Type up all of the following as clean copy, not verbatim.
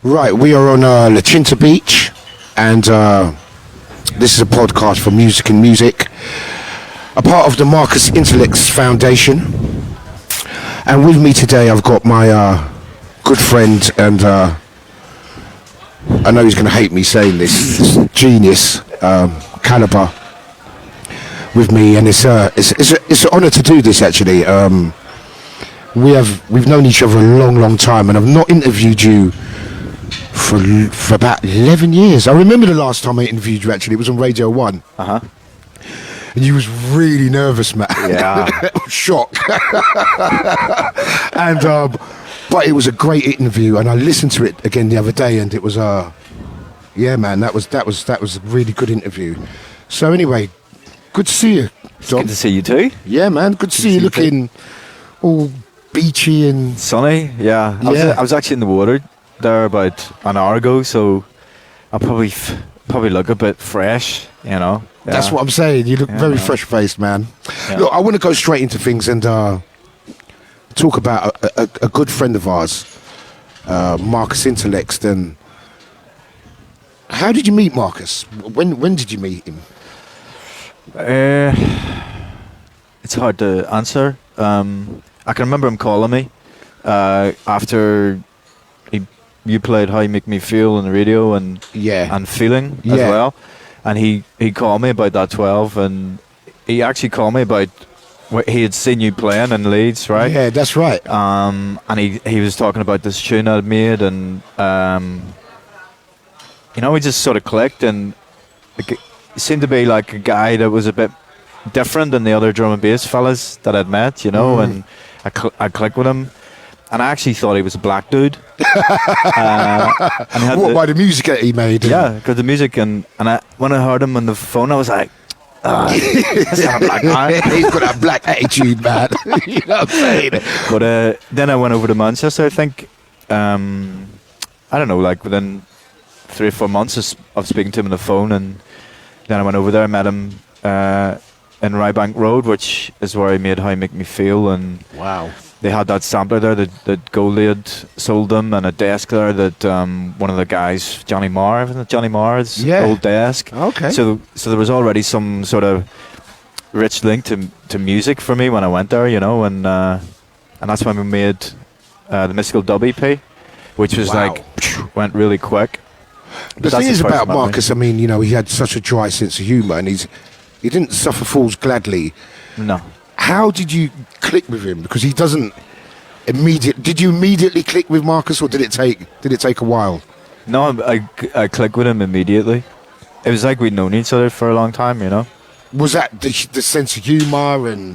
Right, we are on La Chinta Beach, and this is a podcast for music and music, a part of the Marcus Intellects Foundation. And with me today, I've got my good friend, and I know he's going to hate me saying this genius, Calibre, with me, and it's an honour to do this. Actually, we've known each other a long time, and I've not interviewed you for about 11 years. I remember the last time I interviewed you, actually. It was on Radio 1. Uh-huh. And you was really nervous, man. Yeah. Shock. And, but it was a great interview, and I listened to it again the other day, and it was, yeah, man, that was a really good interview. So anyway, good to see you, Dom. Good to see you too. Yeah, man, good to see you looking all beachy and... Sunny, yeah. I was actually in the water there about an hour ago, so I'll probably look a bit fresh, you know. Yeah. That's what I'm saying. You look very fresh-faced, man. Yeah. Look, I want to go straight into things and talk about a good friend of ours, Marcus Intellects. And how did you meet Marcus? When did you meet him? It's hard to answer. I can remember him calling me after you played How You Make Me Feel on the radio and Feeling as well. And he called me about that 12, and he actually called me about he had seen you playing in Leeds, right? Yeah, that's right. And he was talking about this tune I'd made, and we just sort of clicked, and it seemed to be like a guy that was a bit different than the other drum and bass fellas that I'd met, and I clicked with him. And I actually thought he was a black dude. And by the music that he made? Yeah, because the music, and when I heard him on the phone, I was like, that's not a black guy. He's got a black attitude, man. You know what I'm saying? But then I went over to Manchester, I think, I don't know, like within 3 or 4 months of speaking to him on the phone, and then I went over there, met him in Rybank Road, which is where he made How You Make Me Feel, and wow. They had that sampler there that Goldie had sold them, and a desk there that one of the guys, Johnny Marr, isn't it Johnny Marr's old desk? Okay. So there was already some sort of rich link to music for me when I went there, and that's when we made the Mystical Dub EP, which was went really quick. The thing is about Marcus, I mean, he had such a dry sense of humour, and he didn't suffer fools gladly. No. How did you click with him? Because he doesn't Did you immediately click with Marcus, or did it take a while? No, I clicked with him immediately. It was like we'd known each other for a long time, Was that the sense of humour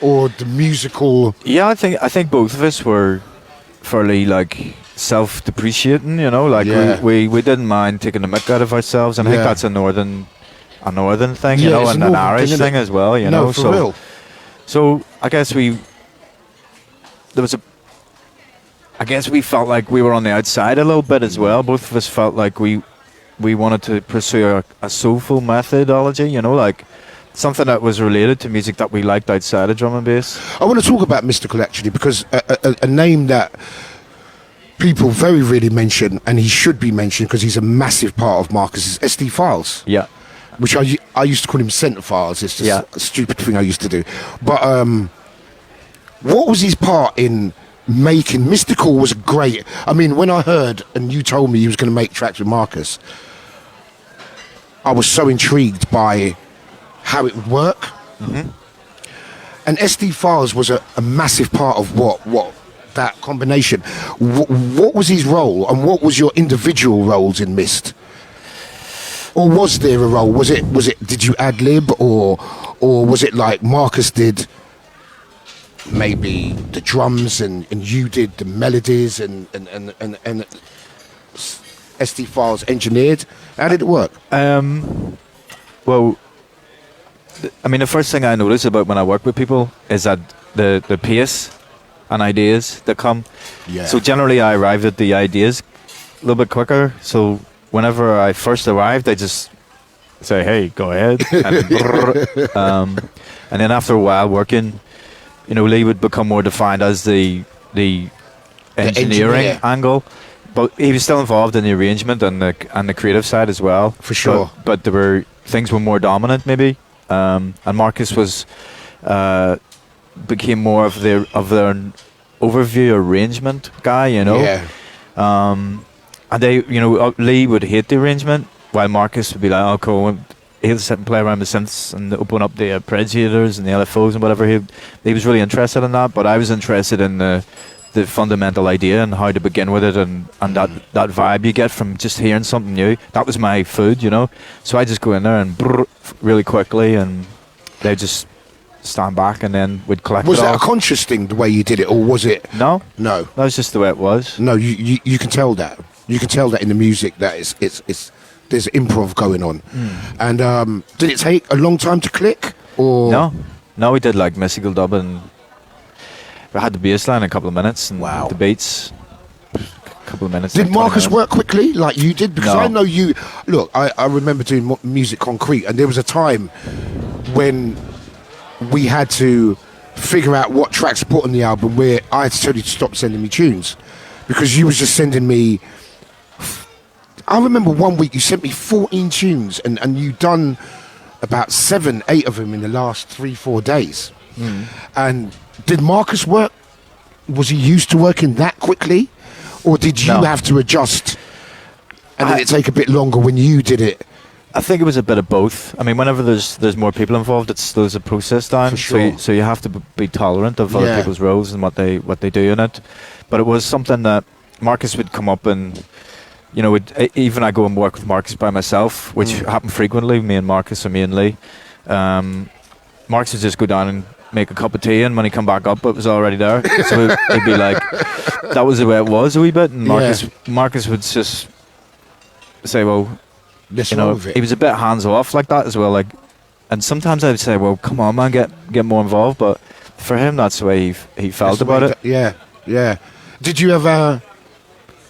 or the musical? Yeah, I think both of us were fairly self-depreciating, we didn't mind taking the mick out of ourselves, and I think that's a northern thing, and an Irish thing as well, No, for real. So I guess we felt like we were on the outside a little bit as well. Both of us felt like we wanted to pursue a soulful methodology, something that was related to music that we liked outside of drum and bass. I want to talk about Mystical, actually, because a name that people very rarely mention, and he should be mentioned because he's a massive part of Marcus, is SD Files. Yeah. Which I used to call him Centre Files. It's just a stupid thing I used to do. But what was his part in making... Mystical was great. I mean, when I heard and you told me he was going to make tracks with Marcus, I was so intrigued by how it would work. Mm-hmm. And SD Files was a massive part of what that combination. What was his role, and what was your individual roles in Myst? Or was there a role? Was it? Did you ad lib, or was it like Marcus did maybe the drums and you did the melodies and SD Files engineered? How did it work? Well, the first thing I notice about when I work with people is that the pace and ideas that come. Yeah. So generally, I arrived at the ideas a little bit quicker. So whenever I first arrived, I just say, "Hey, go ahead," and then after a while working, Lee would become more defined as the engineering angle. but he was still involved in the arrangement and the creative side as well. For sure. But there were things were more dominant maybe, and Marcus was became more of their overview arrangement guy, you know. Yeah. And they, you know, Lee would hate the arrangement, while Marcus would be like, "Oh, cool." He'll sit and play around with synths and open up the arpeggiators and the LFOs and whatever. He was really interested in that, but I was interested in the fundamental idea and how to begin with it, and that vibe you get from just hearing something new. That was my food, you know. So I just go in there and really quickly, and they just stand back and then we'd collect Was it that all. a conscious thing, the way you did it, or was it? No, No. that was just the way it was. No, you can tell that. You can tell that in the music that it's there's improv going on. And did it take a long time to click? Or No, we did like mystical dub, and we had the bass line in a couple of minutes, and Wow. the beats a couple of minutes. did like 20 Marcus minutes. work quickly like you did? Because No. I know you. Look, I remember doing Music Concrete, and there was a time when we had to figure out what tracks to put on the album where I had to tell you to stop sending me tunes because you was just sending me. I remember one week you sent me 14 tunes, and you done about 7, 8 of them in the last 3-4 days. And did Marcus work? Was he used to working that quickly, or did you No. have to adjust? And did it take a bit longer when you did it? I think it was a bit of both. I mean, whenever there's more people involved, there's a process time. For sure. So you have to be tolerant of other Yeah. people's roles and what they do in it. But it was something that Marcus would come up and, you know, even I go and work with Marcus by myself, which happened frequently. Me and Marcus, or me and Lee. Marcus would just go down and make a cup of tea, and when he come back up, it was already there. So he'd be like, that was the way it was a wee bit. And Marcus would just say, well, Let's you roll know, with it. he was a bit hands off like that as well. Like, and sometimes I would say, well, come on, man, get more involved. But for him, that's the way he felt That's the about way it. Yeah. Did you ever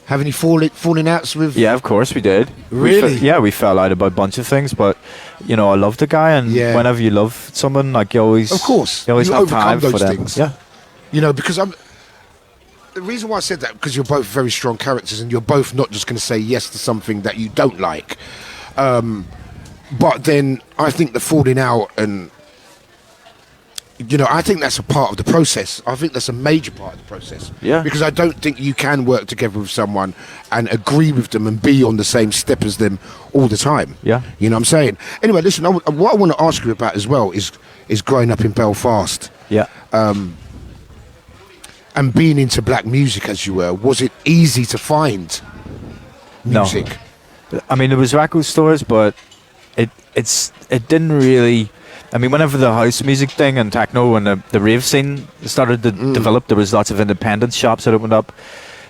have any falling outs with? Yeah, of course we did. Really? We fell out about a bunch of things, but you know, I loved the guy, and Yeah. whenever you love someone, like you always, Of course. you always You have overcome time for those them. things. Yeah, You know, because the reason why I said that, because you're both very strong characters, and you're both not just going to say yes to something that you don't like. But then I think the falling out, and you know, I think that's a part of the process. I think that's a major part of the process. Yeah. Because I don't think you can work together with someone and agree with them and be on the same step as them all the time. Yeah. You know what I'm saying? Anyway, listen, what I want to ask you about as well is growing up in Belfast. yeah. And being into black music as you were, was it easy to find music? No. I mean, there was record stores, but it didn't really. I mean, whenever the house music thing and techno and the rave scene started to develop, there was lots of independent shops that opened up.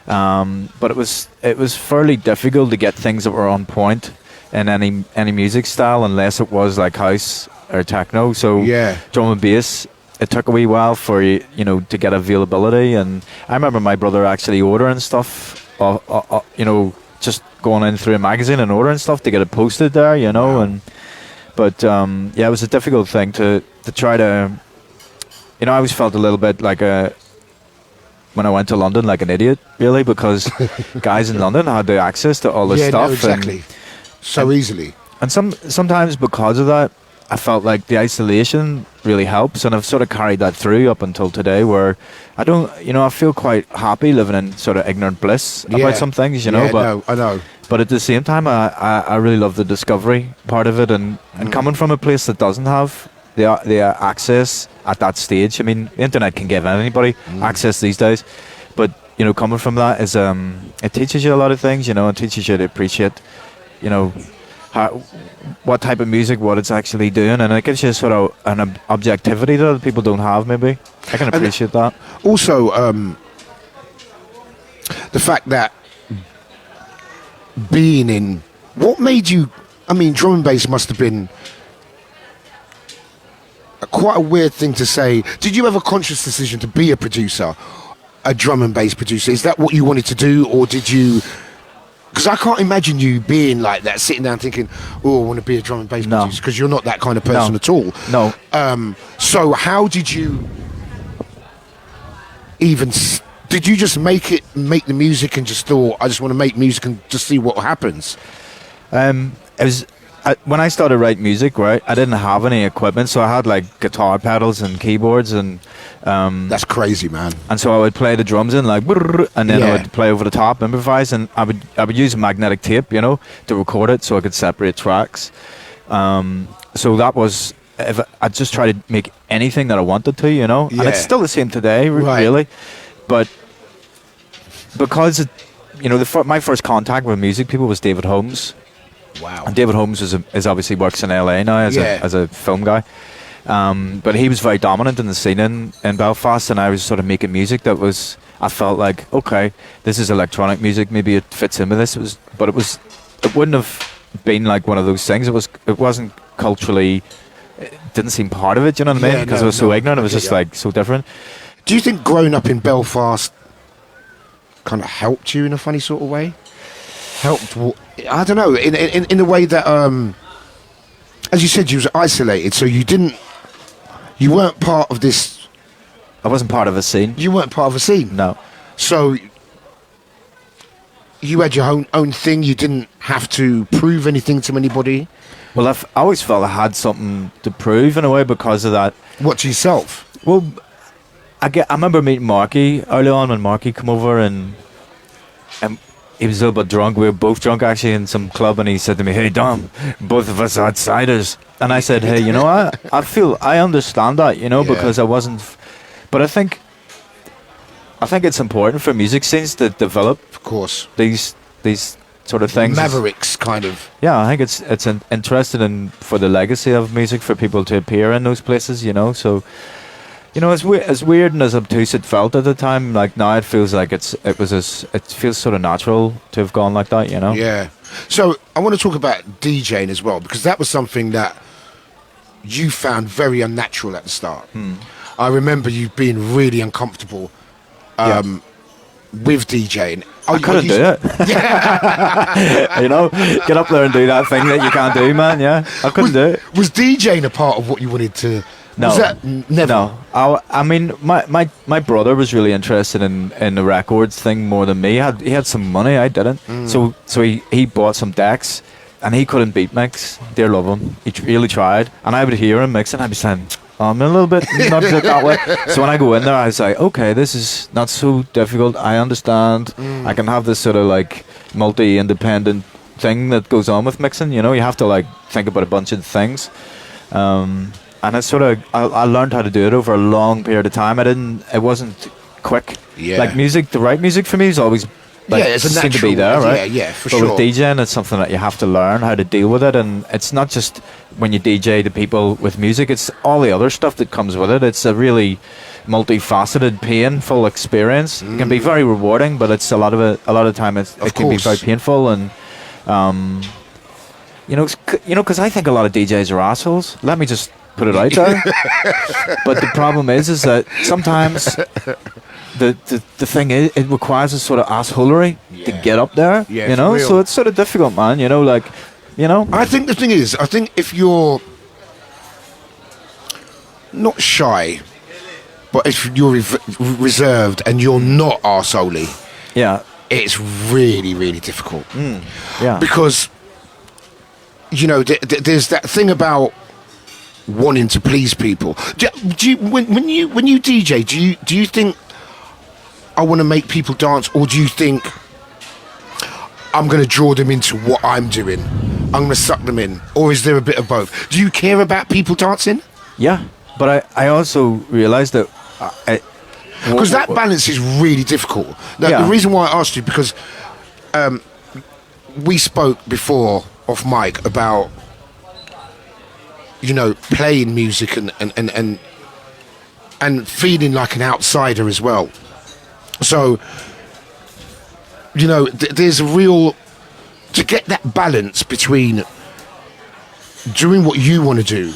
But it was fairly difficult to get things that were on point in any music style, unless it was like house or techno. So Yeah. drum and bass, it took a wee while for you know, to get availability. And I remember my brother actually ordering stuff, you know, just going in through a magazine and ordering stuff to get it posted there, you know. Wow. But it was a difficult thing to try to, you know, I always felt a little bit like when I went to London, like an idiot, really, because guys in London had the access to all this Yeah, stuff. no, exactly. So easily. And sometimes because of that, I felt like the isolation really helps, and I've sort of carried that through up until today, where I don't, you know, I feel quite happy living in sort of ignorant bliss about some things, you know. Yeah, But no, I know. but at the same time, I really love the discovery part of it, and coming from a place that doesn't have the access at that stage. I mean, the internet can give anybody access these days, but you know, coming from that is it teaches you a lot of things. You know, it teaches you to appreciate, you know, what type of music, what it's actually doing, and it gives you sort of an objectivity that other people don't have. Maybe I can appreciate that. Also, the fact that being in, what made you? I mean, drum and bass must have been quite a weird thing to say. Did you have a conscious decision to be a producer, a drum and bass producer? Is that what you wanted to do, or did you? Because I can't imagine you being like that, sitting down thinking, "Oh, I want to be a drum and bass producer," because you're not that kind of person at all. No. So how did you even did you just make the music and just thought, I just want to make music and just see what happens? It was when I started writing music, right? I didn't have any equipment, so I had like guitar pedals and keyboards, and that's crazy, man. And so I would play the drums in like, and then I Yeah. would play over the top, improvise, and I would use magnetic tape, you know, to record it, so I could separate tracks. So that was, if I just try to make anything that I wanted to, you know, and it's Yeah. still the same today, Right. really. But because you know, my first contact with music people was David Holmes. Wow. And David Holmes is obviously works in LA now as a film guy. But he was very dominant in the scene in Belfast, and I was sort of making music that was, I felt like, okay, this is electronic music, maybe it fits in with this. It wouldn't have been like one of those things. It wasn't culturally, it didn't seem part of it, you know what I mean? Because I was so ignorant, it was just like so different. Do you think growing up in Belfast kind of helped you in a funny sort of way? I don't know, in the way that, as you said, you was isolated, so you weren't part of this. I wasn't part of a scene. You weren't part of a scene. No. So you had your own thing. You didn't have to prove anything to anybody. Well, I always felt I had something to prove in a way because of that. What, to yourself? Well, I remember meeting Marky early on when Marky came over, and he was a little bit drunk. We were both drunk actually in some club, and he said to me, "Hey Dom, both of us are outsiders." And I said, "Hey, you know, I understand that, you know, Yeah. because I wasn't, but I think it's important for music scenes to develop, Of course. these sort of things. Mavericks, kind of. Yeah, I think it's interested in for the legacy of music for people to appear in those places, you know. So, you know, as weird and as obtuse it felt at the time, like now it feels like it feels sort of natural to have gone like that, you know. Yeah. So I want to talk about DJing as well, because that was something that you found very unnatural at the start. I remember you being really uncomfortable with DJing. I couldn't do it. You know, get up there and do that thing that you can't do, man. Yeah, I couldn't do it. Was DJing a part of what you wanted to? No, Was that never? No. I mean, my brother was really interested in the records thing more than me. He had some money, I didn't. So he bought some decks, and he couldn't beat mix. Dear love him, he really tried, and I would hear him mix, and I'd be saying, I'm a little bit not that way. So when I go in there, I was like, okay, this is not so difficult. I understand. I can have this sort of like multi-independent thing that goes on with mixing. You know, you have to like think about a bunch of things. And it's sort of, I learned how to do it over a long period of time. It wasn't quick. Yeah. Like music, the right music for me is always like, it's a seem to natural. be there, right? Yeah, for but sure. with DJing, it's something that you have to learn how to deal with it, and it's not just when you DJ to people with music; it's all the other stuff that comes with it. It's a really multifaceted, painful experience. It can be very rewarding, but it's a lot of the time it can be very painful, and you know, because I think a lot of DJs are assholes. Let me just put it out there. But the problem is that sometimes the thing is, it requires a sort of assholery to get up there. Yeah, you know, real. so it's sort of difficult, man. You know, like, you know. I think the thing is, if you're not shy, but if you're reserved and you're not arseholy, Yeah. it's really, really difficult. Yeah. Because, you know, there's that thing about wanting to please people. Do you, when you DJ, do you think I want to make people dance, or do you think I'm going to draw them into what I'm doing? I'm going to suck them in, or is there a bit of both? Do you care about people dancing? Yeah, but I also realised that Because that balance is really difficult. Now, Yeah. The reason why I asked you, because we spoke before off mic about, you know, playing music and feeling like an outsider as well. So, you know, there's a real, to get that balance between doing what you want to do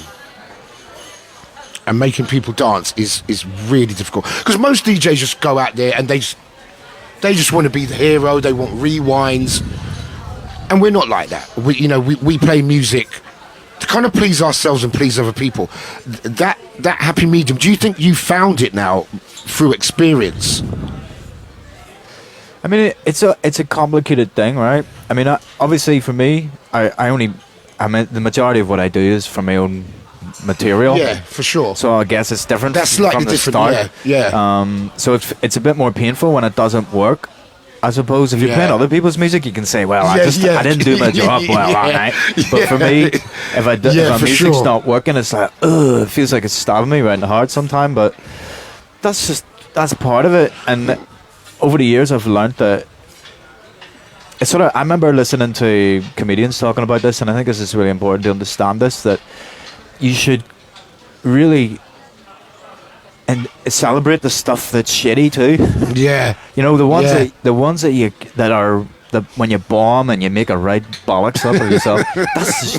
and making people dance is really difficult, because most DJs just go out there and they just want to be the hero. They want rewinds, and we're not like that. We play music to kind of please ourselves and please other people. That happy medium, do you think you found it now through experience? I mean, it's a complicated thing, right? I mean, obviously for me, I mean, the majority of what I do is from my own material. Yeah, for sure. So I guess it's different. That's slightly from the different. Start. Yeah. So it's a bit more painful when it doesn't work. I suppose if you're playing other people's music, you can say, "Well, I didn't do my job well that night." But for me, if my music's not working, it's like, ugh, it feels like it's stabbing me right in the heart sometimes. But that's part of it. And over the years, I've learned that it's sort of. I remember listening to comedians talking about this, and I think this is really important to understand this, that you should really and celebrate the stuff that's shitty too. Yeah. You know, the ones that are when you bomb and you make a right bollocks up of yourself.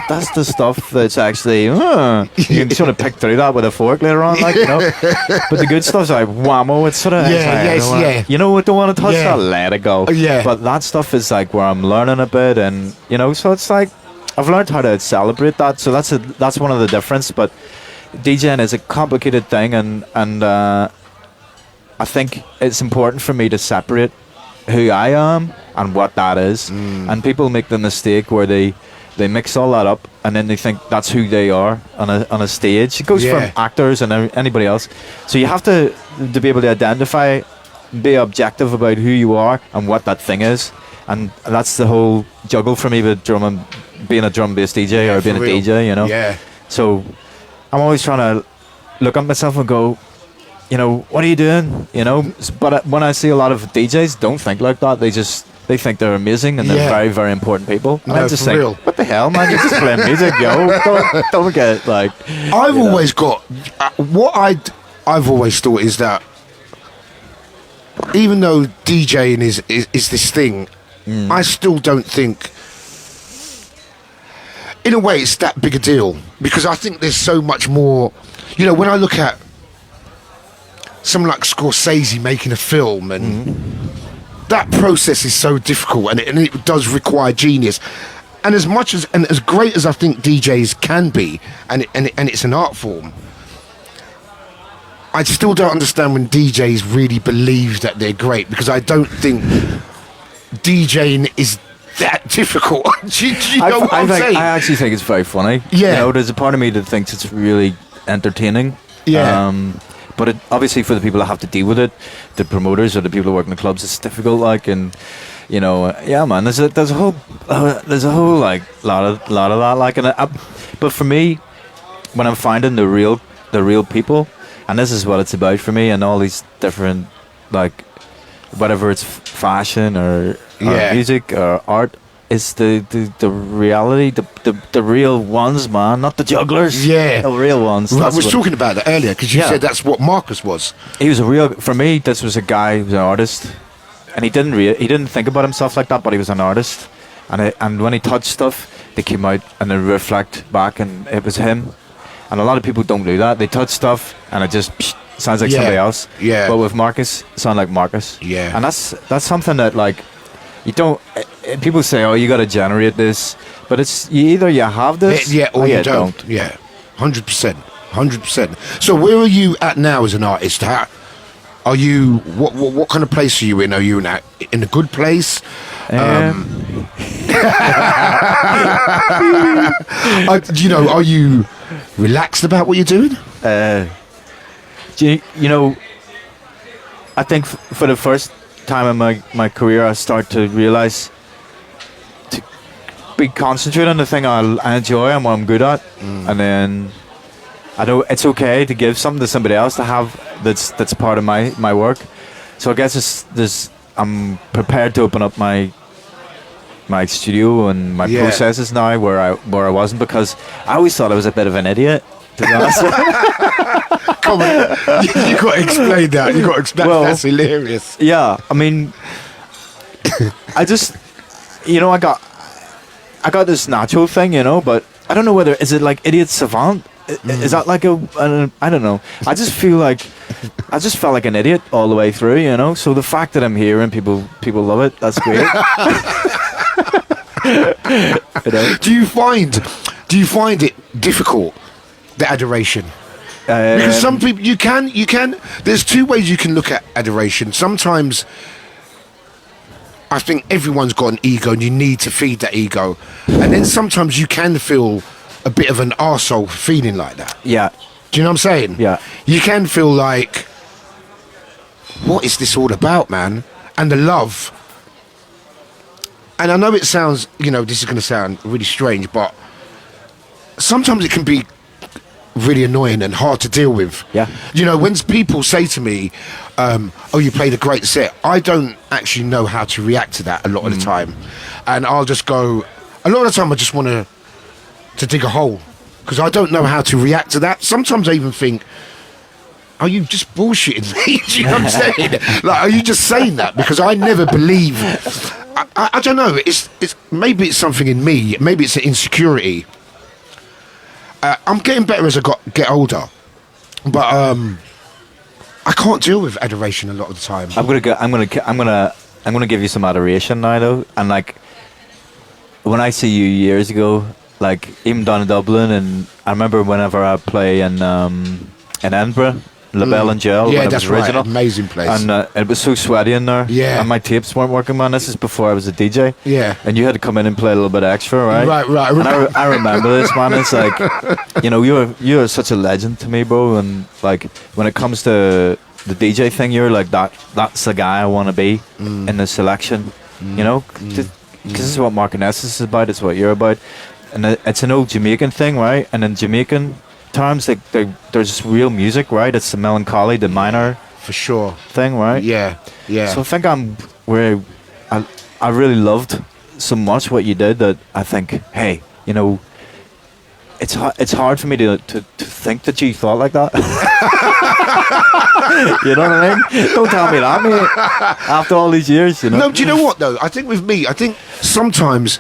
that's the stuff that's actually you can sort of pick through that with a fork later on, like, you know. But the good stuff's like whammo. It's sort of you know what, don't want to touch that, let it go. But that stuff is like where I'm learning a bit, and you know, so it's like I've learned how to celebrate that. So that's one of the difference. But DJing is a complicated thing, and I think it's important for me to separate who I am and what that is. And people make the mistake where they mix all that up, and then they think that's who they are on a stage. It goes from actors and anybody else. So you have to be able to identify, be objective about who you are and what that thing is. And that's the whole juggle for me with drumming, being a drum-based DJ or being a DJ, you know. So I'm always trying to look at myself and go, you know, what are you doing? You know, but when I see a lot of DJs don't think like that. They think they're amazing and they're very, very important people. And I just think, what the hell, man? You're just playing music, yo. Don't get like. I've always got what I've always thought is that even though DJing is this thing, I still don't think, in a way, it's that big a deal, because I think there's so much more. You know, when I look at someone like Scorsese making a film, and that process is so difficult, and it does require genius. And as much as and as great as I think DJs can be, and it's an art form, I still don't understand when DJs really believe that they're great, because I don't think DJing is that difficult. do you know what I'm saying? I actually think it's very funny. Yeah. You know, there's a part of me that thinks it's really entertaining. Yeah. But obviously for the people that have to deal with it, the promoters or the people who work in the clubs, it's difficult. Like, and you know, man, there's a whole like lot of that. Like, and but for me, when I'm finding the real people, and this is what it's about for me, and all these different, like, whatever it's fashion or music or art, is the reality, the real ones, man, not the jugglers. Yeah, the real ones. I was talking about that earlier, because you said that's what Marcus was. He was for me, this was a guy who was an artist, and he didn't think about himself like that, but he was an artist, and when he touched stuff, they came out and they reflect back, and it was him. And a lot of people don't do that. They touch stuff and it just sounds like somebody else. Yeah. But with Marcus, it sounds like Marcus. Yeah. And that's something that, like, you don't. People say, "Oh, you got to generate this," but it's either you have this, or you don't. Yeah, 100%, 100%. So where are you at now as an artist? How are you? What kind of place are you in? Are you in a good place? You know, are you relaxed about what you're doing? You know, I think for the first time in my career, I start to realize to be concentrated on the thing I enjoy and what I'm good at, and then I know it's okay to give something to somebody else to have that's part of my work. So I guess I'm prepared to open up my studio and my processes now where I wasn't, because I always thought I was a bit of an idiot, to be honest. Come on, you got to explain that. You got to explain. That's hilarious. Yeah, I mean, I just, you know, I got this natural thing, you know, but I don't know whether is it like idiot savant. Is that like I don't know. I just felt like an idiot all the way through, you know. So the fact that I'm here and people love it, that's great. You know? Do you find it difficult, the adoration? Because some people, you can. There's two ways you can look at adoration. Sometimes I think everyone's got an ego, and you need to feed that ego. And then sometimes you can feel a bit of an arsehole feeling like that. Yeah. Do you know what I'm saying? Yeah. You can feel like, what is this all about, man? And the love. And I know it sounds, this is going to sound really strange, but sometimes it can be really annoying and hard to deal with. Yeah. When people say to me, oh, you played a great set, I don't actually know how to react to that a lot of the time. And I'll just go, a lot of the time I just want to dig a hole, because I don't know how to react to that. Sometimes I even think, are you just bullshitting me? Do you know what I'm saying? Like, are you just saying that? Because I never believe. I don't know. It's maybe it's something in me. Maybe it's an insecurity. I'm getting better as I get older, but I can't deal with adoration a lot of the time. I'm gonna give you some adoration now, though. And like, when I see you years ago, like even down in Dublin, and I remember whenever I play in Edinburgh, La Belle and Gel, yeah, when it that's was original. right, amazing place. And it was so sweaty in there. Yeah. And my tapes weren't working, man. This is before I was a DJ. Yeah. And you had to come in and play a little bit extra, right? Right. And I remember this, man. It's like, you're such a legend to me, bro. And like, when it comes to the DJ thing, you're like that's the guy I want to be in the selection. Because this is what Mark Ness is about. It's what you're about. And it's an old Jamaican thing, right? And in Jamaican terms, there's real music, right? It's the melancholy, the minor, for sure, thing, right? Yeah. So I think I'm where I really loved so much what you did that I think, hey, it's hard for me to think that you thought like that. You know what I mean? Don't tell me that, mate. After all these years, No, do you know what though? I think with me, sometimes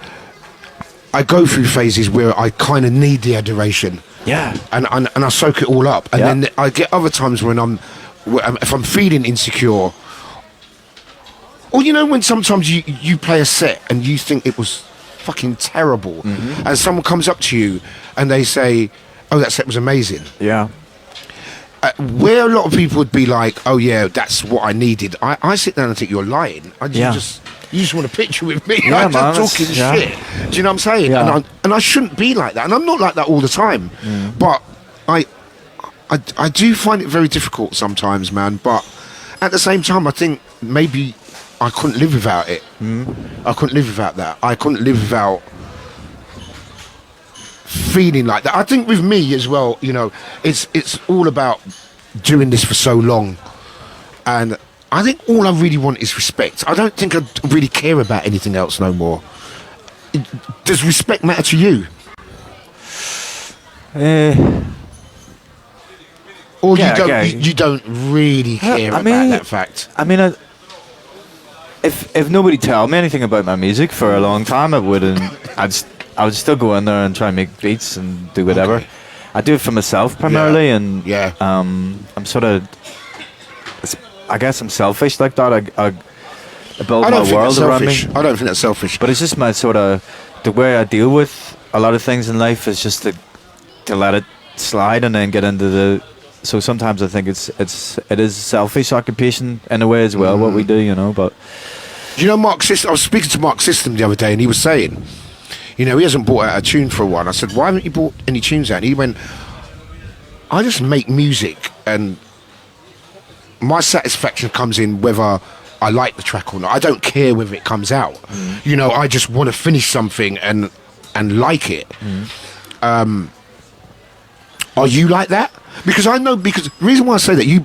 I go through phases where I kind of need the adoration. Yeah. And I soak it all up. And then I get other times when if I'm feeling insecure, or when sometimes you play a set and you think it was fucking terrible, and someone comes up to you and they say, oh, that set was amazing. Yeah. Where a lot of people would be like, oh yeah, that's what I needed, I sit down and think you're lying. You just want a picture with me. Yeah, I'm just talking shit. Do you know what I'm saying? Yeah. And I shouldn't be like that. And I'm not like that all the time. But I do find it very difficult sometimes, man. But at the same time, I think maybe I couldn't live without it. I couldn't live without that. I couldn't live without feeling like that. I think with me as well, it's all about doing this for so long. And I think all I really want is respect. I don't think I really care about anything else no more. Does respect matter to you? Or you don't really care about that fact? I mean, if nobody told me anything about my music for a long time, I would still go in there and try and make beats and do whatever. Okay. I do it for myself primarily, and I'm sort of, I guess I'm selfish like that. I build my world around me. I don't think that's selfish. But it's just my sort of, the way I deal with a lot of things in life is just to let it slide and then get into the. So sometimes I think it is selfish occupation in a way as well, what we do, but. Mark System, I was speaking to Mark System the other day and he was saying, he hasn't brought out a tune for a while. I said, why haven't you brought any tunes out? And he went, I just make music and my satisfaction comes in whether I like the track or not. I don't care whether it comes out. I just want to finish something and like it. Are you like that? Because the reason why I say that, you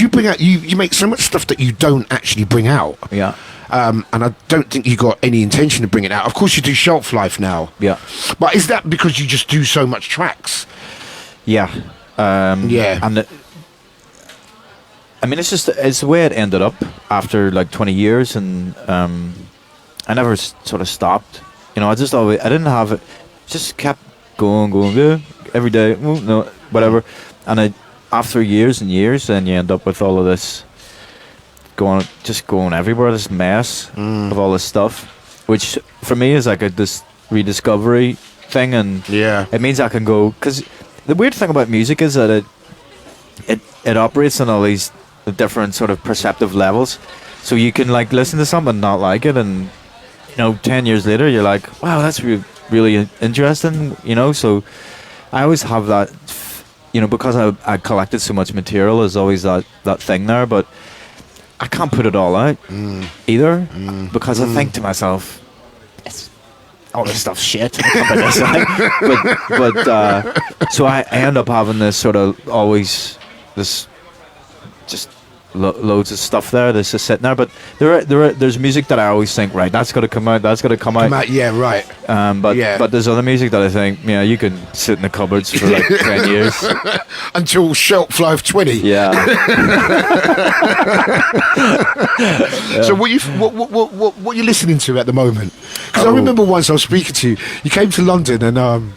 bring out, you make so much stuff that you don't actually bring out. Yeah. And I don't think you got any intention of bringing it out. Of course you do shelf life now. Yeah. But is that because you just do so much tracks? Yeah. Yeah. And it's the way it ended up after like 20 years, and I never sort of stopped. I didn't have it. Just kept going every day. Whatever. And after years and years, then you end up with all of this going everywhere, this mess of all this stuff, which for me is like this rediscovery thing, and it means I can go, because the weird thing about music is that it operates on all these different sort of perceptive levels. So you can like listen to something and not like it, and 10 years later, you're like, wow, that's really interesting, So I always have that, because I collected so much material, there's always that thing there, but I can't put it all out either, because I think to myself, it's all this stuff's shit. So I end up having this sort of always this just loads of stuff there that's just sitting there, but there's music that I always think, right, that's got to come out, yeah, right. But there's other music that I think, you can sit in the cupboards for like 10 years until shelf life 20. Yeah. So what you listening to at the moment? Because I remember once I was speaking to you, you came to London and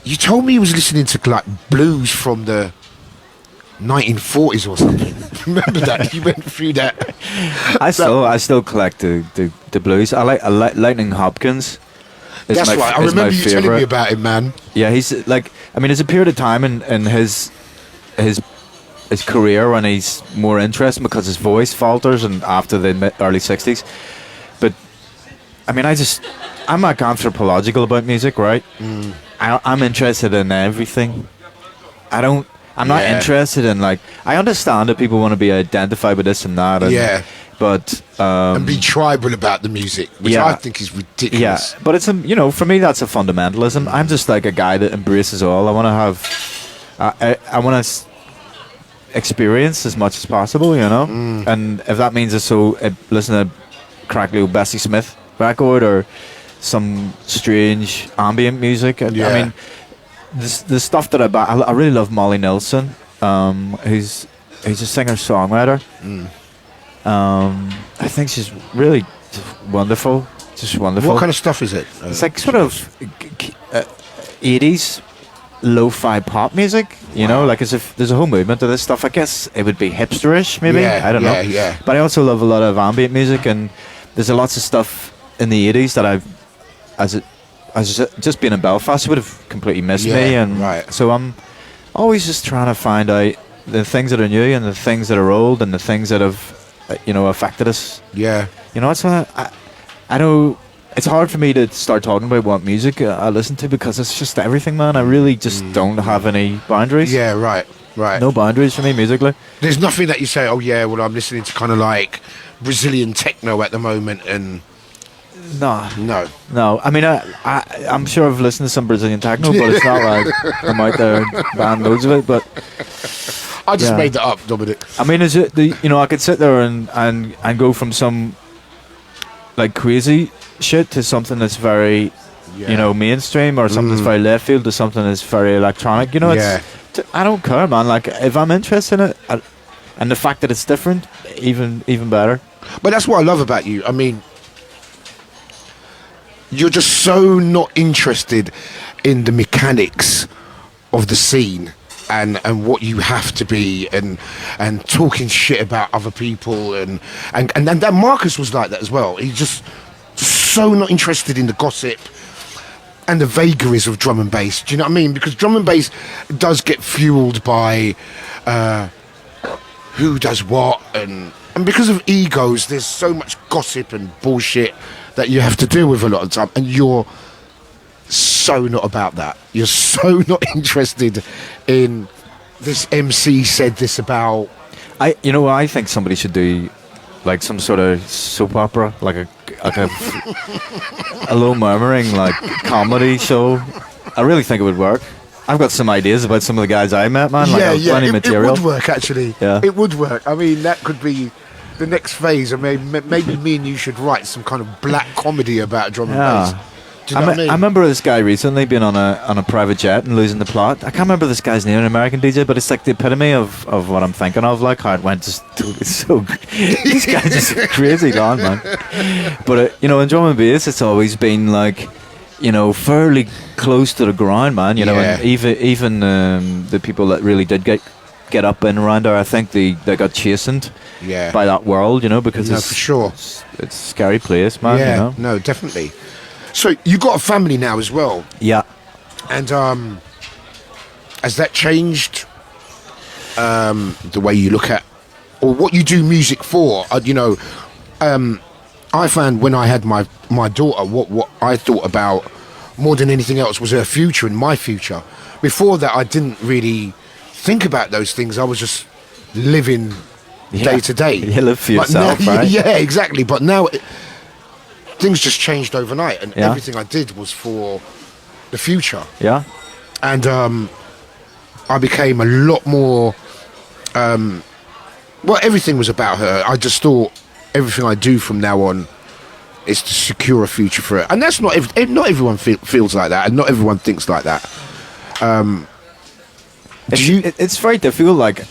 you told me you was listening to like blues from the 1940s or something. Remember that? You went through that. I still collect the blues. I like Lightning Hopkins. That's right. I remember you telling me about him, man. Yeah, he's like. I mean, there's a period of time in his career when he's more interesting because his voice falters, and after the early '60s. But I mean, I'm like anthropological about music, right? I'm interested in everything. I'm not interested in like. I understand that people want to be identified with this and that. And, but and be tribal about the music, which I think is ridiculous. Yeah, but it's for me that's a fundamentalism. I'm just like a guy that embraces all. I want to have. I want to experience as much as possible, and if that means listen to crackly old Bessie Smith record or some strange ambient music. I mean. The stuff that I really love Molly Nelson, who's a singer-songwriter. I think she's really wonderful, just wonderful. What kind of stuff is it? It's like sort of 80s lo-fi pop music, like as if there's a whole movement to this stuff. I guess it would be hipsterish, maybe. I don't know. Yeah. But I also love a lot of ambient music, and there's lots of stuff in the 80s that I was just being in Belfast, would have completely missed me, and so I'm always just trying to find out the things that are new and the things that are old and the things that have, affected us. Yeah. It's I know it's hard for me to start talking about what music I listen to because it's just everything, man. I really just don't have any boundaries. Yeah, right. No boundaries for me musically. There's nothing that you say, oh yeah, well I'm listening to kind of like Brazilian techno at the moment and. No. I mean, I'm sure I've listened to some Brazilian techno, but it's not like I'm out there buying loads of it. But I just made that up, Dominic. I mean, is it I could sit there and go from some like crazy shit to something that's very mainstream, or something that's very left field to something that's very electronic. I don't care, man. Like if I'm interested in it, and the fact that it's different, even better. But that's what I love about you. I mean. You're just so not interested in the mechanics of the scene and what you have to be and talking shit about other people and that Marcus was like that as well. He's just so not interested in the gossip and the vagaries of drum and bass. Do you know what I mean? Because drum and bass does get fueled by who does what and because of egos, there's so much gossip and bullshit that you have to deal with a lot of the time, and you're so not about that. You're so not interested in this MC said this about. I think somebody should do like some sort of soap opera, like a low murmuring like comedy show. I really think it would work. I've got some ideas about some of the guys I met, man. Plenty of material. It would work actually. Yeah, it would work. I mean, that could be. The next phase, I mean, maybe me and you should write some kind of black comedy about drum and bass. Do you know what I mean? I remember this guy recently being on a private jet and losing the plot. I can't remember this guy's name, an American DJ, but it's like the epitome of what I'm thinking of, like how it went just totally so. This guy's just crazy gone, man. But in drum and bass, it's always been like, fairly close to the ground, man. And even the people that really did get up and around there, I think they got chastened by that world, because it's for sure it's a scary place, man. No, definitely. So you got a family now as well. Yeah. And has that changed the way you look at or what you do music for? I found when I had my daughter, what I thought about more than anything else was her future and my future. Before that, I didn't really think about those things. I was just living day to day. You live for yourself, now, right? Yeah, exactly. But now things just changed overnight, and everything I did was for the future. Yeah. And I became a lot more. Well, everything was about her. I just thought everything I do from now on is to secure a future for her, and that's not not everyone feels like that, and not everyone thinks like that. It's very difficult. Like,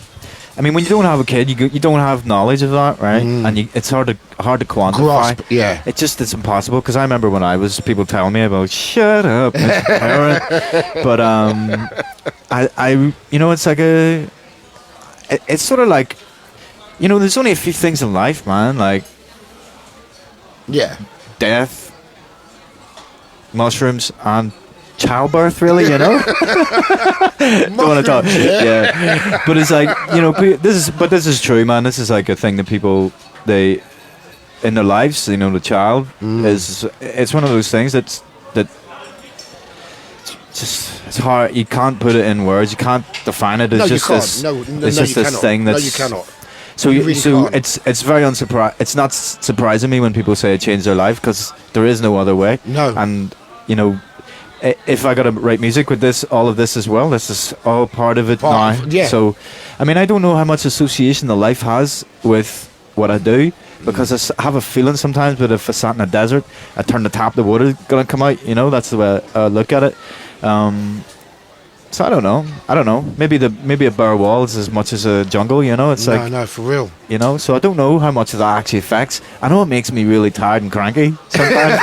I mean, when you don't have a kid, you don't have knowledge of that, right? And it's hard to quantify. Grasp, yeah. It's impossible, because I remember when I was people telling me about shut up, Mr. Parent. But I it's like it's sort of like, there's only a few things in life, man. Like, death, mushrooms, and childbirth, really, Don't want to talk. Yeah. But it's like, this is true, man. This is like a thing that people, they, in their lives, the child it's one of those things that it's hard. You can't put it in words. You can't define it. It's just this. It's just this thing that's. No, you cannot. So it's very it's not surprising me when people say it changed their life, because there is no other way. No. And if I got to write music with all of this as well, this is all part of it now. Yeah. So, I mean, I don't know how much association the life has with what I do, because I have a feeling sometimes that if I sat in a desert, I turn the tap, the water's gonna come out. That's the way I look at it. So I don't know. Maybe a bare wall is as much as a jungle. It's like no, for real. So I don't know how much of that actually affects. I know it makes me really tired and cranky sometimes.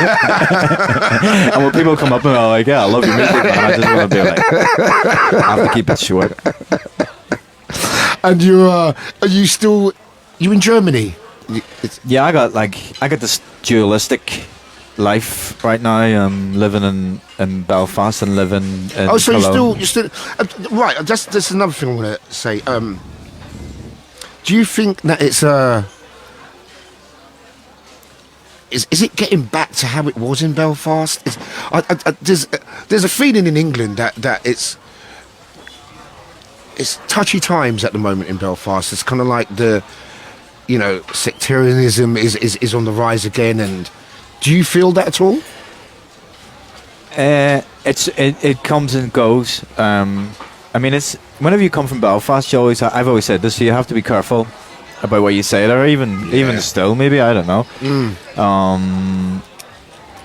And when people come up and are like, "Yeah, I love your music, man," I just want to be like, I have to keep it short. And are you still in Germany? Yeah, I got this dualistic life right now. I'm living in Belfast and living in so Cologne. you're still right. That's another thing I want to say. Do you think that it's is it getting back to how it was in Belfast? There's a feeling in England that it's touchy times at the moment in Belfast. It's kind of like the sectarianism is on the rise again. And do you feel that at all? It comes and goes. I mean, it's whenever you come from Belfast, I've always said this. So you have to be careful about what you say there. Even still, maybe, I don't know.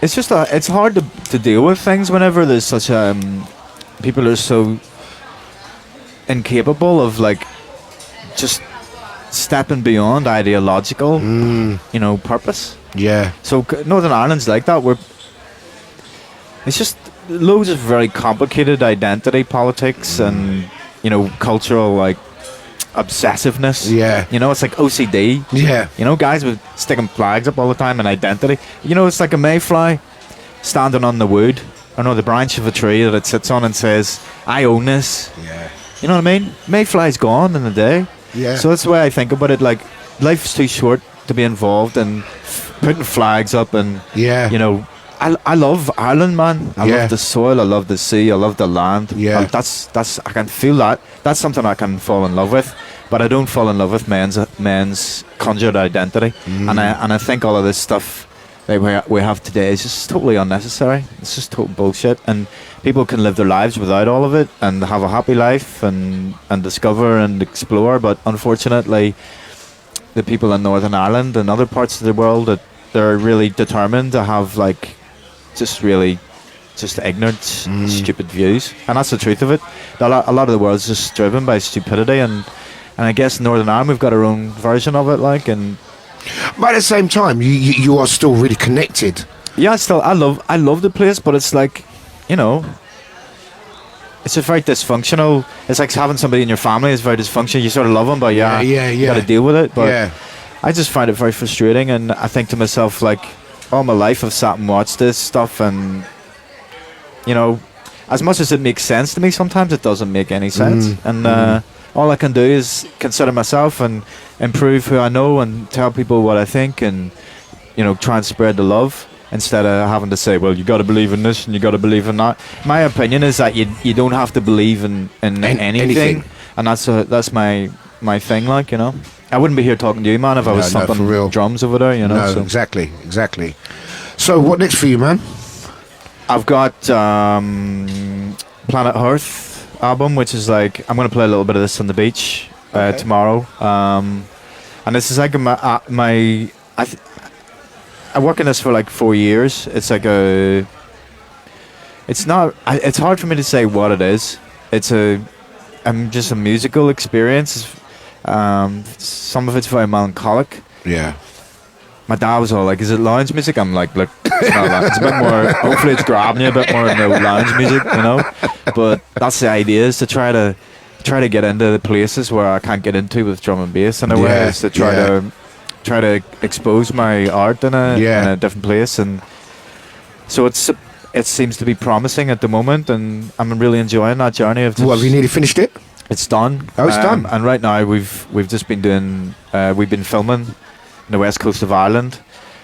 It's just it's hard to deal with things whenever there's such people are so incapable of just stepping beyond ideological purpose. Yeah. So Northern Ireland's like that, where it's just loads of very complicated identity politics and cultural obsessiveness. Yeah. It's like OCD. Yeah. Guys with sticking flags up all the time and identity. It's like a mayfly standing on the wood, the branch of a tree that it sits on and says, "I own this." Yeah. You know what I mean? Mayfly's gone in the day. Yeah. So that's the way I think about it. Like, life's too short to be involved in putting flags up and I love Ireland, man. I love the soil, I love the sea, I love the land. Yeah. That's I can feel that. That's something I can fall in love with. But I don't fall in love with men's conjured identity. And I think all of this stuff that we have today is just totally unnecessary. It's just total bullshit. And people can live their lives without all of it and have a happy life and discover and explore. But unfortunately, the people in Northern Ireland and other parts of the world, that they're really determined to have just ignorant, stupid views. And that's the truth of it. A lot of the world's just driven by stupidity, and I guess in Northern Ireland we've got our own version of it, and but at the same time you are still really connected. Yeah, I love the place, but it's it's a very dysfunctional. It's like having somebody in your family is very dysfunctional. You sort of love them, but you got to deal with it. But I just find it very frustrating, and I think to myself, all my life I've sat and watched this stuff, and as much as it makes sense to me, sometimes it doesn't make any sense. And all I can do is consider myself and improve who I know and tell people what I think and try and spread the love instead of having to say, well, you got to believe in this and you got to believe in that. My opinion is that you don't have to believe in anything, and that's my thing. Like, I wouldn't be here talking to you, man, if I was thumping drums over there. No, so. Exactly. So what next for you, man? I've got Planet Earth album, which is like, I'm going to play a little bit of this on the beach tomorrow. And this is like I work in this for like 4 years. It's like it's hard for me to say what it is. It's just a musical experience. Some of it's very melancholic. Yeah. My dad was all like, is it lounge music? I'm like, look, it's not that. It's a bit more, hopefully it's grabbing you a bit more in the lounge music, But that's the idea, is to try to get into the places where I can't get into with drum and bass in a way, is to try to expose my art in a different place. And so it seems to be promising at the moment, and I'm really enjoying that journey. Have you nearly finished it? It's done. Oh, it's done. And right now we've just been doing, we've been filming in the west coast of Ireland,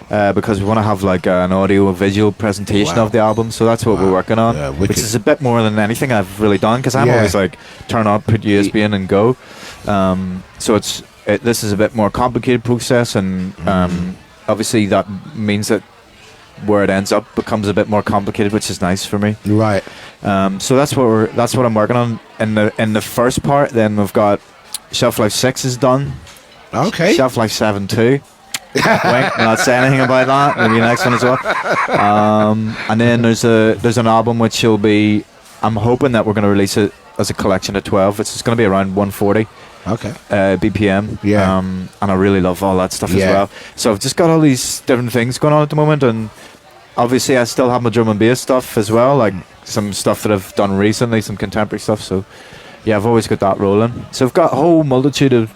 because we want to have like an audio visual presentation of the album. So that's what we're working on, which is a bit more than anything I've really done, because I'm always like, turn up, put USB in and go. So this is a bit more complicated process, and obviously that means that where it ends up becomes a bit more complicated, which is nice for me. Right. So that's what I'm working on in the first part. Then we've got Shelf Life 6 is done. Okay. Shelf Life 7 too. Wink, not say anything about that. Maybe the next one as well. And then there's an album which will be, I'm hoping that we're going to release it as a collection of 12. It's going to be around 140 BPM. Yeah. And I really love all that stuff as well. So I've just got all these different things going on at the moment, and obviously I still have my drum and bass stuff as well, like some stuff that I've done recently, some contemporary stuff. So yeah, I've always got that rolling. So I've got a whole multitude of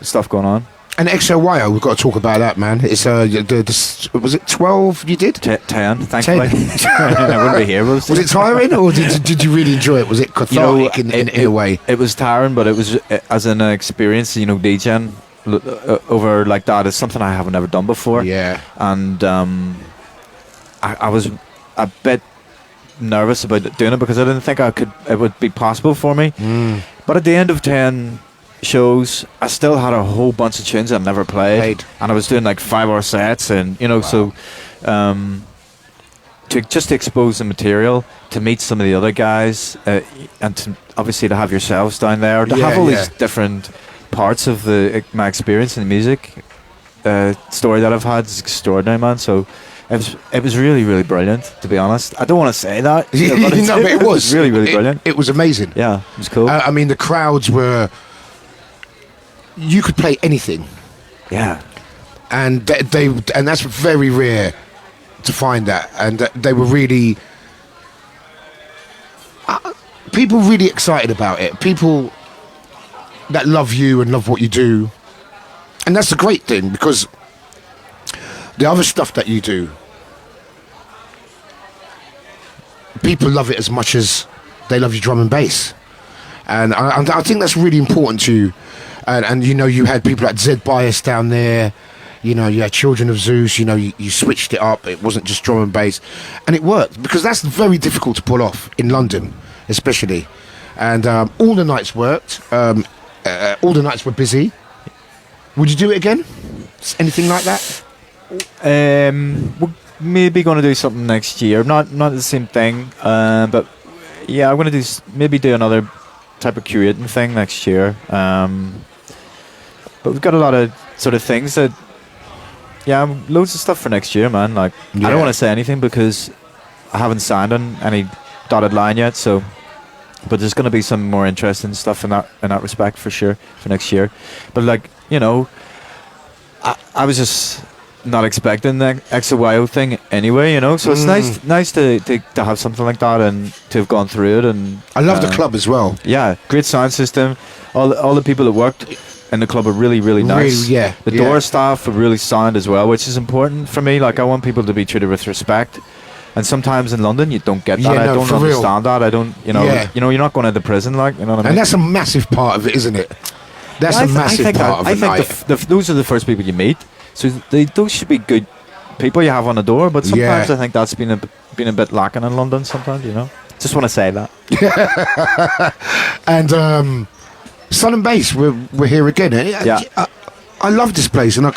stuff going on. And XOYO, we've got to talk about that, man. It's was it 12 you did? 10, thankfully. 10. I wouldn't be here. Was it tiring, or did you really enjoy it? Was it cathartic in a way? It was tiring, but it was as an experience. Djing over like that is something I haven't ever done before. Yeah. And I was a bit nervous about doing it, because I didn't think it would be possible for me. But at the end of 10 shows, I still had a whole bunch of tunes I've never played, and I was doing like 5-hour sets, and so to expose the material, to meet some of the other guys, and to obviously to have yourselves down there, to have all these different parts of my experience in the music story that I've had is extraordinary, man. So it was really, really brilliant, to be honest. I don't want to say that, but it was really, really brilliant. It was amazing. Yeah, it was cool. I mean, the crowds were. You could play anything. Yeah. And that's very rare to find that. And they were really people really excited about it. People that love you and love what you do. And that's the great thing, because the other stuff that you do, people love it as much as they love your drum and bass. And I think that's really important to you. And you had people like Zed Bias down there, you had Children of Zeus, you switched it up. It wasn't just drum and bass, and it worked, because that's very difficult to pull off in London, especially. And all the nights worked. All the nights were busy. Would you do it again? Anything like that? We're maybe going to do something next year. Not the same thing, but yeah, I'm going to do another type of curating thing next year. But we've got a lot of sort of things that, loads of stuff for next year, man. Like, I don't want to say anything because I haven't signed on any dotted line yet. So, but there's going to be some more interesting stuff in that respect for sure for next year. But like, I was just not expecting the XOYO thing anyway, So it's nice to have something like that and to have gone through it. And I love the club as well. Yeah, great sound system. All the people that worked in the club are really, really nice. Really, the door staff are really sound as well, which is important for me. Like, I want people to be treated with respect. And sometimes in London you don't get that. I don't understand that. I don't, you're not going into prison, like, you know what I mean? And that's a massive part of it, isn't it? That's a massive part of it. I think those are the first people you meet. So those should be good people you have on the door. But sometimes I think that's been a bit lacking in London. Sometimes, you know. Just want to say that. And Sun and Bass, we're here again. Yeah. I love this place, and I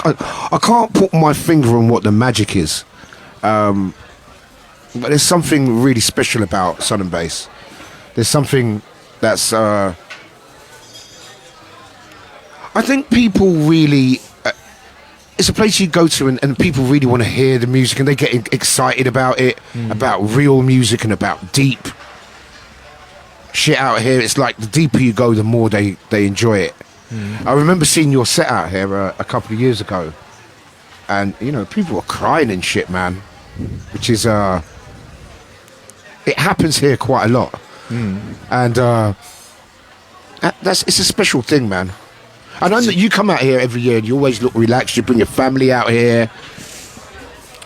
can't put my finger on what the magic is. But there's something really special about Sun and Bass. There's something that's... I think people really... it's a place you go to and people really want to hear the music, and they get excited about it, about real music and about deep shit out here. It's like the deeper you go, the more they enjoy it. I remember seeing your set out here a couple of years ago, and you know, people were crying and shit, man, which is it happens here quite a lot. And it's a special thing, man. I know that you come out here every year and you always look relaxed. You bring your family out here,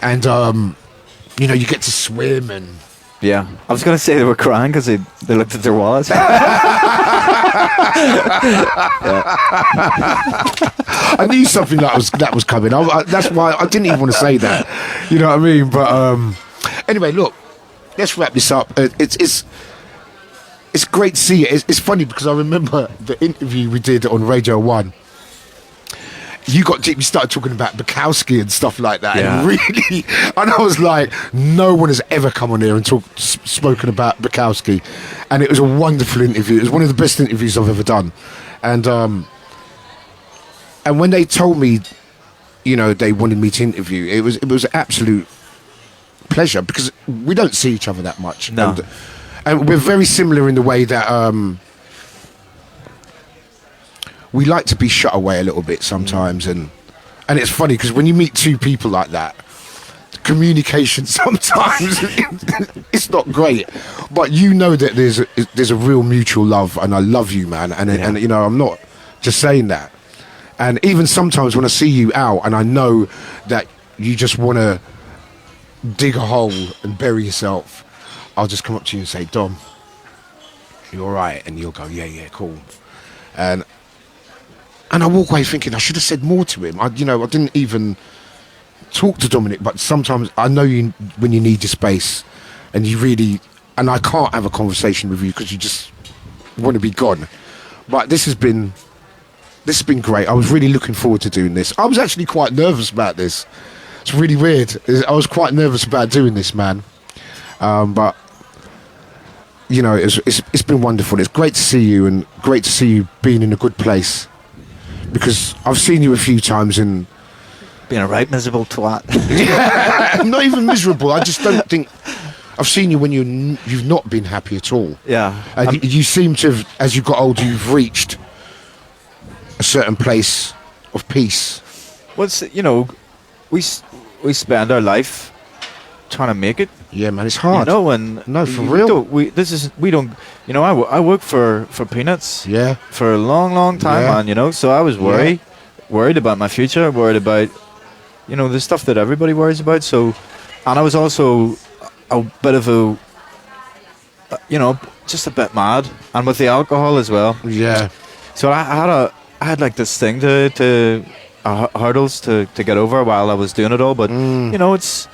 and you know, you get to swim and... Yeah, I was going to say they were crying because they looked at their wallets. I knew something that was coming. That's why I didn't even want to say that. You know what I mean? But anyway, look, let's wrap this up. It's great to see you. It's funny because I remember the interview we did on Radio 1. You started talking about Bukowski and stuff like that, and really, and I was like, no one has ever come on here and spoken about Bukowski, and it was a wonderful interview. It was one of the best interviews I've ever done, and when they told me, you know, they wanted me to interview, it was an absolute pleasure because we don't see each other that much. No. And we're very similar in the way that we like to be shut away a little bit sometimes, and it's funny because when you meet two people like that, the communication sometimes it's not great, but you know that there's a real mutual love, and I love you, man, and you know, I'm not just saying that. And even sometimes when I see you out and I know that you just want to dig a hole and bury yourself, I'll just come up to you and say, Dom, you all right? And you'll go, yeah, cool. And I walk away thinking I should have said more to him. I didn't even talk to Dominic, but sometimes I know you when you need your space, and I can't have a conversation with you because you just want to be gone. But this has been great. I was really looking forward to doing this. I was actually quite nervous about this. It's really weird. I was quite nervous about doing this, man. But you know, it's been wonderful. It's great to see you, and great to see you being in a good place. Because I've seen you a few times and... Being a right miserable twat. Yeah, I'm not even miserable. I just don't think... I've seen you when you've not been happy at all. Yeah. You seem to have, as you got older, you've reached a certain place of peace. Well, you know, we spend our life trying to make it. Yeah, man, it's hard. You know, and no, for real. We don't. You know, I work for peanuts. Yeah. For a long time, man. You know, so I was worried about my future, worried about, you know, the stuff that everybody worries about. So, and I was also a bit of a, you know, just a bit mad, and with the alcohol as well. Yeah. So I had like this thing to hurdles to get over while I was doing it all, but you know, it's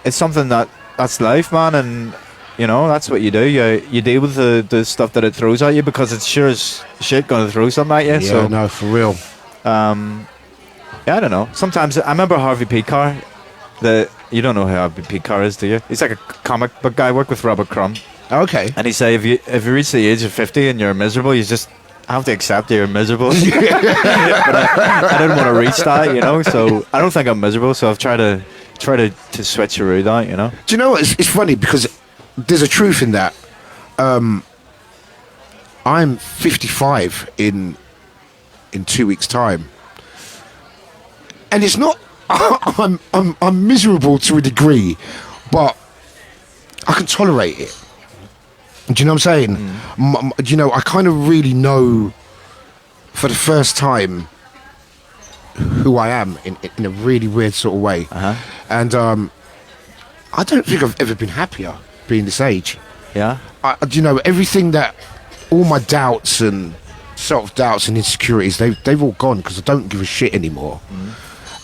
something that's life, man, and you know, that's what you do. You deal with the stuff that it throws at you, because it's sure as shit going to throw something at you. Yeah, so, no, for real. Yeah, I don't know. Sometimes I remember Harvey Picar. You don't know who Harvey Picar is, do you? He's like a comic book guy. Worked with Robert Crumb. Okay. And he say if you reach the age of 50 and you're miserable, you just have to accept that you're miserable. But I didn't want to reach that, you know. So I don't think I'm miserable. So I've tried to switcheroo that, you know. Do you know what? It's funny because there's a truth in that. I'm 55 in 2 weeks' time, and it's not. I'm miserable to a degree, but I can tolerate it. Do you know what I'm saying? Do you know, I kind of really know for the first time who I am in a really weird sort of way. And I don't think I've ever been happier being this age. Yeah. Do you know, everything that, all my doubts and self-doubts and insecurities, they've all gone because I don't give a shit anymore.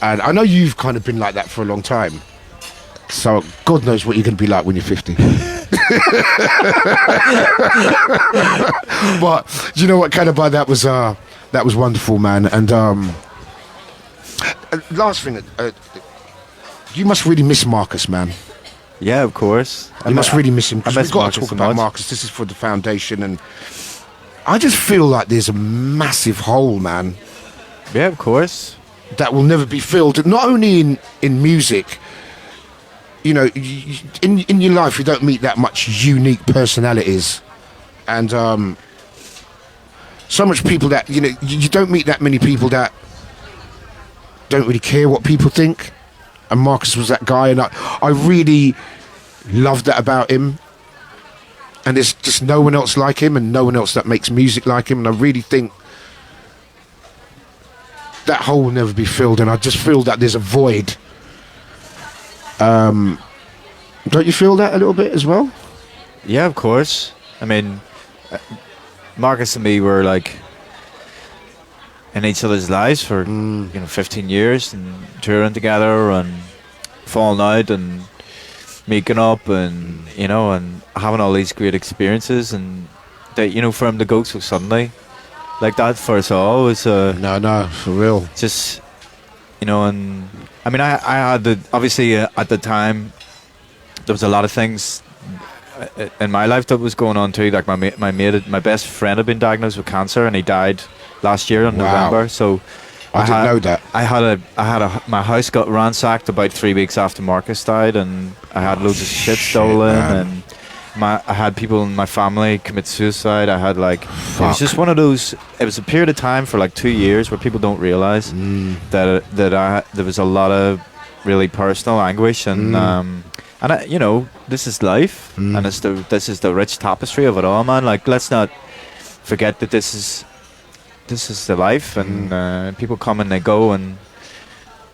And I know you've kind of been like that for a long time. So God knows what you're going to be like when you're 50. But you know what, Calibre, that was wonderful, man. And last thing, you must really miss Marcus, man. Yeah, of course. You must really miss him, because we've got to talk about Marcus. This is for the foundation, and I just feel like there's a massive hole, man. Yeah, of course. That will never be filled. Not only in music. You know, in your life, you don't meet that much unique personalities, and so much people that you don't meet that many people that don't really care what people think. And Marcus was that guy, and I really loved that about him. And there's just no one else like him, and no one else that makes music like him. And I really think that hole will never be filled. And I just feel that there's a void. Don't you feel that a little bit as well? Yeah, of course. I mean, Marcus and me were like in each other's lives for 15 years, and touring together and falling out and making up, and and having all these great experiences, and that for him to go so suddenly like that for us all was no, for real. Just and I mean, I had obviously at the time there was a lot of things in my life that was going on too. Like my best friend had been diagnosed with cancer, and he died last year in November. So I didn't know that. My house got ransacked about 3 weeks after Marcus died, and I had loads of shit stolen, man. and I had people in my family commit suicide. I had it was just one of those. It was a period of time for like 2 years where people don't realize that there was a lot of really personal anguish, and this is life, and this is the rich tapestry of it all, man. Like, let's not forget that this is the life, and people come and they go, and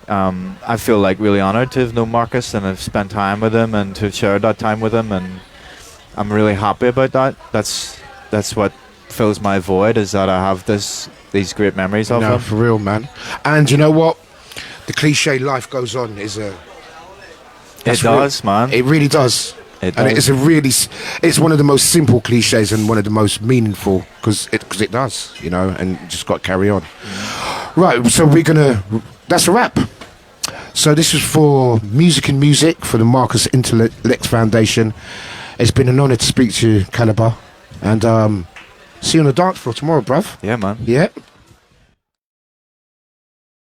I feel like really honoured to have known Marcus, and have spent time with him, and to have shared that time with him, and I'm really happy about that. That's what fills my void, is that I have these great memories of him. No, for real, man. And you know what? The cliche "life goes on" is a. It does, man. It really does. It and does. It's one of the most simple cliches and one of the most meaningful, because it does, and you just got to carry on. Right, so that's a wrap. So this is for Music and Music for the Marcus Intellect Foundation. It's been an honour to speak to you, Calibre, and see you on the dance floor tomorrow, bruv. Yeah, man. Yeah.